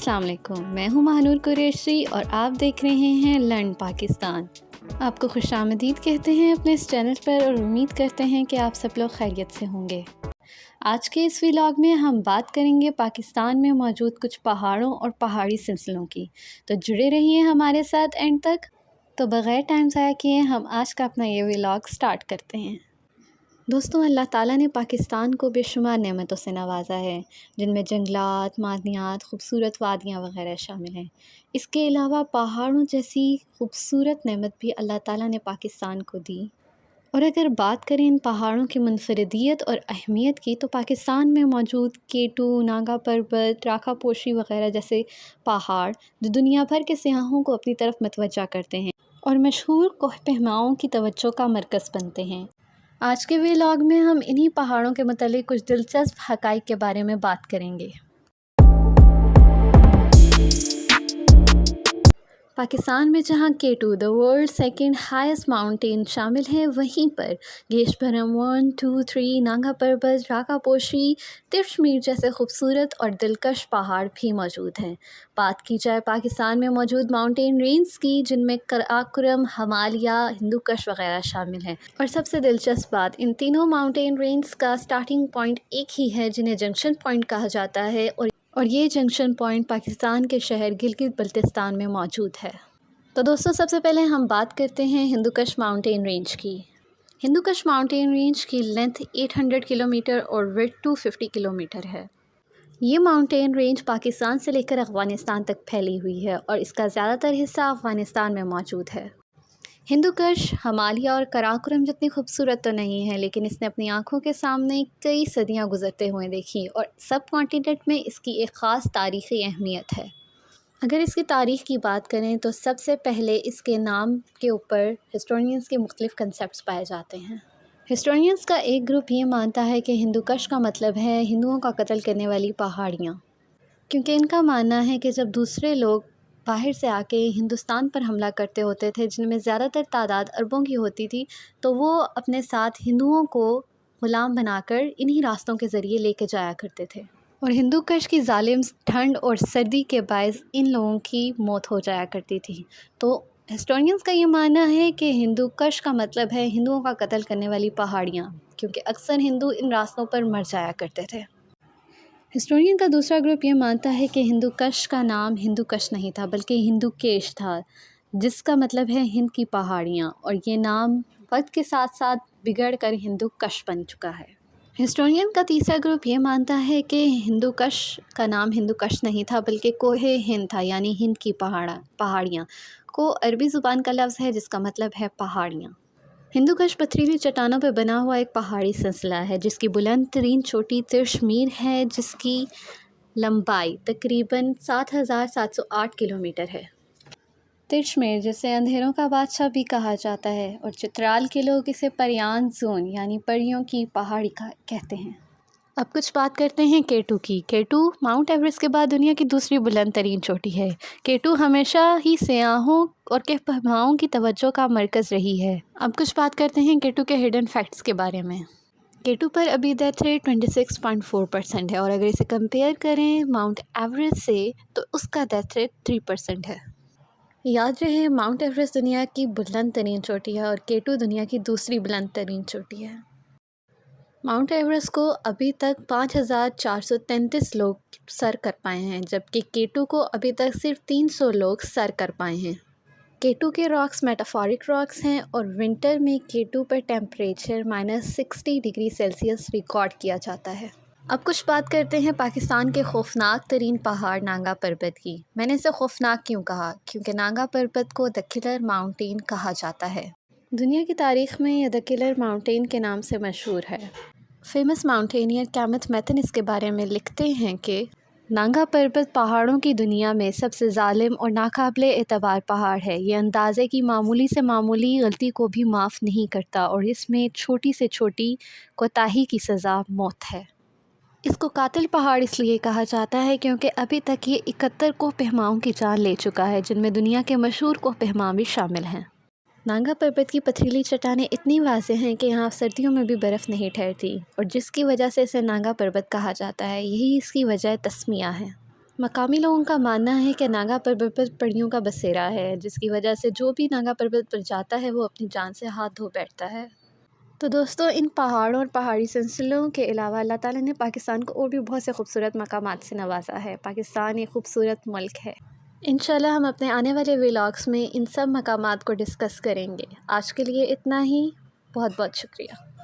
السلام علیکم، میں ہوں مہنور قریشی اور آپ دیکھ رہے ہیں لرن پاکستان۔ آپ کو خوش آمدید کہتے ہیں اپنے اس چینل پر اور امید کرتے ہیں کہ آپ سب لوگ خیریت سے ہوں گے۔ آج کے اس ولاگ میں ہم بات کریں گے پاکستان میں موجود کچھ پہاڑوں اور پہاڑی سلسلوں کی، تو جڑے رہیے ہمارے ساتھ اینڈ تک۔ تو بغیر ٹائم ضائع کیے ہم آج کا اپنا یہ ولاگ سٹارٹ کرتے ہیں۔ دوستوں، اللہ تعالیٰ نے پاکستان کو بے شمار نعمتوں سے نوازا ہے، جن میں جنگلات، معدنیات، خوبصورت وادیاں وغیرہ شامل ہیں۔ اس کے علاوہ پہاڑوں جیسی خوبصورت نعمت بھی اللہ تعالیٰ نے پاکستان کو دی۔ اور اگر بات کریں ان پہاڑوں کی منفردیت اور اہمیت کی، تو پاکستان میں موجود کیٹو، ناگا پربت، راکھا پوشی وغیرہ جیسے پہاڑ جو دنیا بھر کے سیاحوں کو اپنی طرف متوجہ کرتے ہیں اور مشہور کوہ پیماؤں کی توجہ کا مرکز بنتے ہیں۔ آج کے ولاگ میں ہم انہی پہاڑوں کے متعلق کچھ دلچسپ حقائق کے بارے میں بات کریں گے۔ پاکستان میں جہاں K two the world second highest mountain شامل ہے، وہیں پر گیشبھرم 1، 2، 3، ناگا پربت، راکھا پوشی، ترشمیر جیسے خوبصورت اور دلکش پہاڑ بھی موجود ہیں۔ بات کی جائے پاکستان میں موجود ماؤنٹین رینز کی، جن میں قراقرم، ہمالیہ، ہندوکش وغیرہ شامل ہیں، اور سب سے دلچسپ بات، ان تینوں ماؤنٹین رینز کا سٹارٹنگ پوائنٹ ایک ہی ہے، جنہیں جنکشن پوائنٹ کہا جاتا ہے، اور یہ جنکشن پوائنٹ پاکستان کے شہر گلگت بلتستان میں موجود ہے۔ تو دوستوں، سب سے پہلے ہم بات کرتے ہیں ہندوکش ماؤنٹین رینج کی۔ ہندوکش ماؤنٹین رینج کی لینتھ 800 کلومیٹر اور ویڈتھ 250 کلومیٹر ہے۔ یہ ماؤنٹین رینج پاکستان سے لے کر افغانستان تک پھیلی ہوئی ہے اور اس کا زیادہ تر حصہ افغانستان میں موجود ہے۔ ہندوکش، ہمالیہ اور قراقرم جتنی خوبصورت تو نہیں ہے، لیکن اس نے اپنی آنکھوں کے سامنے کئی صدیاں گزرتے ہوئے دیکھی اور سب کانٹیننٹ میں اس کی ایک خاص تاریخی اہمیت ہے۔ اگر اس کی تاریخ کی بات کریں تو سب سے پہلے اس کے نام کے اوپر ہسٹورینز کے مختلف کنسیپٹس پائے جاتے ہیں۔ ہسٹورینز کا ایک گروپ یہ مانتا ہے کہ ہندوکش کا مطلب ہے ہندوؤں کا قتل کرنے والی پہاڑیاں، کیونکہ ان کا ماننا ہے کہ جب دوسرے لوگ باہر سے آ کے ہندوستان پر حملہ کرتے ہوتے تھے، جن میں زیادہ تر تعداد اربوں کی ہوتی تھی، تو وہ اپنے ساتھ ہندوؤں کو غلام بنا کر انہی راستوں کے ذریعے لے کے جایا کرتے تھے، اور ہندوکش کی ظالم ٹھنڈ اور سردی کے باعث ان لوگوں کی موت ہو جایا کرتی تھی۔ تو ہسٹورینز کا یہ ماننا ہے کہ ہندوکش کا مطلب ہے ہندوؤں کا قتل کرنے والی پہاڑیاں، کیونکہ اکثر ہندو ان راستوں پر مر جایا کرتے تھے۔ ہسٹورین کا دوسرا گروپ یہ مانتا ہے کہ ہندوکش کا نام ہندوکش نہیں تھا، بلکہ ہندوکیش تھا، جس کا مطلب ہے ہند کی پہاڑیاں، اور یہ نام وقت کے ساتھ ساتھ بگڑ کر ہندوکش بن چکا ہے۔ ہسٹورین کا تیسرا گروپ یہ مانتا ہے کہ ہندوکش کا نام ہندوکش نہیں تھا، بلکہ کوہ ہند تھا، یعنی ہند کی پہاڑیاں۔ کو عربی زبان کا لفظ ہے جس کا مطلب ہے پہاڑیاں۔ ہندوکش پتھریلی چٹانوں پہ بنا ہوا ایک پہاڑی سلسلہ ہے، جس کی بلند ترین چوٹی ترشمیر ہے، جس کی لمبائی تقریباً 7708 کلومیٹر ہے۔ ترشمیر، جسے اندھیروں کا بادشاہ بھی کہا جاتا ہے، اور چترال کے لوگ اسے پریان زون یعنی پریوں کی پہاڑی کہتے ہیں۔ اب کچھ بات کرتے ہیں کیٹو کی۔ کیٹو ماؤنٹ ایوریسٹ کے بعد دنیا کی دوسری بلند ترین چوٹی ہے۔ کیٹو ہمیشہ ہی سیاحوں اور کوہ پیماؤں کی توجہ کا مرکز رہی ہے۔ اب کچھ بات کرتے ہیں کیٹو کے ہڈن فیکٹس کے بارے میں۔ کیٹو پر ابھی ڈیتھ ریٹ 26.4% ہے، اور اگر اسے کمپیئر کریں ماؤنٹ ایوریسٹ سے تو اس کا ڈیتھ ریٹ 3% ہے۔ یاد رہے، ماؤنٹ ایوریسٹ دنیا کی بلند ترین چوٹی ہے اور کیٹو دنیا کی دوسری بلند ترین چوٹی ہے۔ ماؤنٹ ایوریسٹ کو ابھی تک 5433 لوگ سر کر پائے ہیں، جبکہ کیٹو کو ابھی تک صرف 300 لوگ سر کر پائے ہیں۔ کیٹو کے راکس میٹافورک راکس ہیں، اور ونٹر میں کیٹو پر ٹیمپریچر -60 ڈگری سیلسیس ریکارڈ کیا جاتا ہے۔ اب کچھ بات کرتے ہیں پاکستان کے خوفناک ترین پہاڑ ناگا پربت کی۔ میں نے اسے خوفناک کیوں کہا؟ کیونکہ ناگا پربت کو دی کلر ماؤنٹین کہا جاتا ہے۔ دنیا کی تاریخ میں یہ دی کلر ماؤنٹین کے نام سے مشہور ہے۔ فیمس ماؤنٹینئر کیمتھ میتن اس کے بارے میں لکھتے ہیں کہ ناگا پربت پہاڑوں کی دنیا میں سب سے ظالم اور ناقابل اعتبار پہاڑ ہے۔ یہ اندازے کی معمولی سے معمولی غلطی کو بھی معاف نہیں کرتا، اور اس میں چھوٹی سے چھوٹی کوتاہی کی سزا موت ہے۔ اس کو قاتل پہاڑ اس لیے کہا جاتا ہے کیونکہ ابھی تک یہ 71 کوہ پیماؤں کی جان لے چکا ہے، جن میں دنیا کے مشہور کوہ پیما بھی شامل ہیں۔ ناگا پربت کی پتھریلی چٹانیں اتنی واضح ہیں کہ یہاں سردیوں میں بھی برف نہیں ٹھہرتی، اور جس کی وجہ سے اسے ناگا پربت کہا جاتا ہے، یہی اس کی وجہ تسمیہ ہے۔ مقامی لوگوں کا ماننا ہے کہ ناگا پربت پر پریوں کا بسیرا ہے، جس کی وجہ سے جو بھی ناگا پربت پر جاتا ہے وہ اپنی جان سے ہاتھ دھو بیٹھتا ہے۔ تو دوستو، ان پہاڑوں اور پہاڑی سلسلوں کے علاوہ اللہ تعالیٰ نے پاکستان کو اور بھی بہت سے خوبصورت مقامات سے نوازا ہے۔ پاکستان ایک خوبصورت ملک ہے۔ انشاءاللہ ہم اپنے آنے والے ولاگس میں ان سب مقامات کو ڈسکس کریں گے۔ آج کے لیے اتنا ہی، بہت بہت شکریہ۔